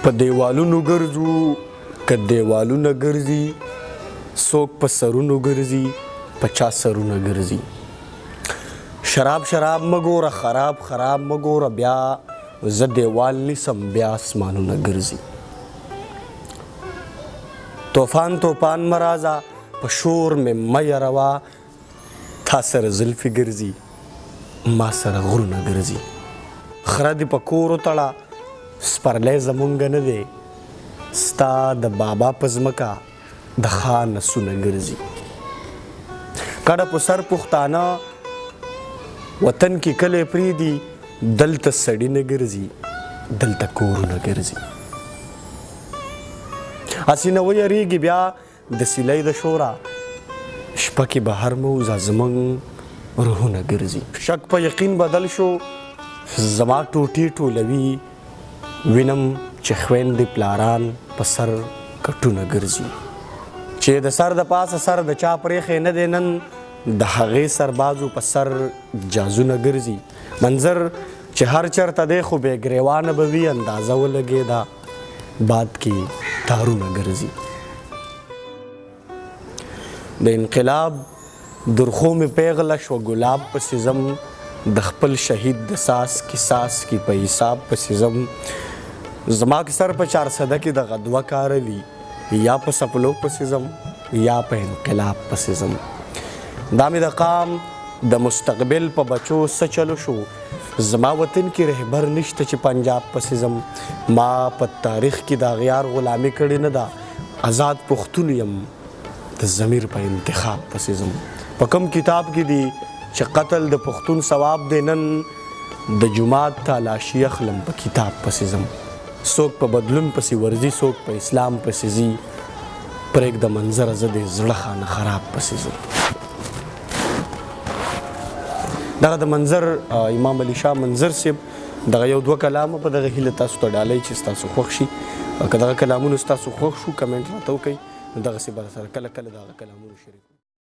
په دیوالونو ګرځو که دیوالونه ګرځي څوک په سرونو ګرځي په چا سرونه ګرځي شراب شراب مګوره خراب خراب مګوره بیا زه دیوال نیسم بیا اسمانونه ګرځي طوفان طوفان مرازه په شور مې مه یروه تا سره زلفې ګرځي ما سره غرونه ګرځي خره دې په کور وتړه سپرلی زمونږ نه دی ستا د بابا په ځمکه د ښا نسونه ګرځي کډه په سر پښتانه وطن کې کلی پرېږدي دلته سړي نه ګرځي دلته کورونه ګرځي هسې نه ویریږي بیا د سیلۍ د شوره شپه کې بهر مو وځه زموږ روحونه ګرځي شک په یقین بدل شو زما ټوټې ټولوي وینم چې خویندې پلاران په سر کټونه ګرځي چې د سر د پاسه سر د چا پرېښی نه دی نن د هغې سربازو په سر جازونه ګرځي منظر چې هر چرته دی خو بې ګریوانه به وي اندازه ولګېده باد کې تارونه ګرځي د انقلاب درخو مې پیغله شوه ګلاب پسې ځم د خپل شهید د ساس کی په حساب پسې ځم زما کې سر په 400 کې د غدوه کارلی یا په سپلو پسې ځم یا په انقلاب پسې ځم دا مې د قام د مستقبل په بچو څه چلو شو زما وطن کې رهبر نشته چې پنجاب پسې ځم ما په تاریخ کې د اغیار غلامي کړې نه ده آزاد پښتون یم د ضمیر په انتخاب پسې ځم په کوم کتاب کې دی چې قتل د پښتون ثواب دی نن د جومات تالاشي اخلم په کتاب پسې ځم څوک په بدلون پسې ورځي څوک په اسلام پسې ځي پرېږده منظره زه د زړه خانه خراب پسې ځم دغه د منظر امام علي شاه منظر صاحب دغه یو دوه کلامه په دغه هیله تاسو ته ډالۍ چې ستاسو خوښ شي که دغه کلامونه ستاسو خوښ شو کمنټ راته وکړئ نو دغسې به سره کله کله دغه کلامونه شریک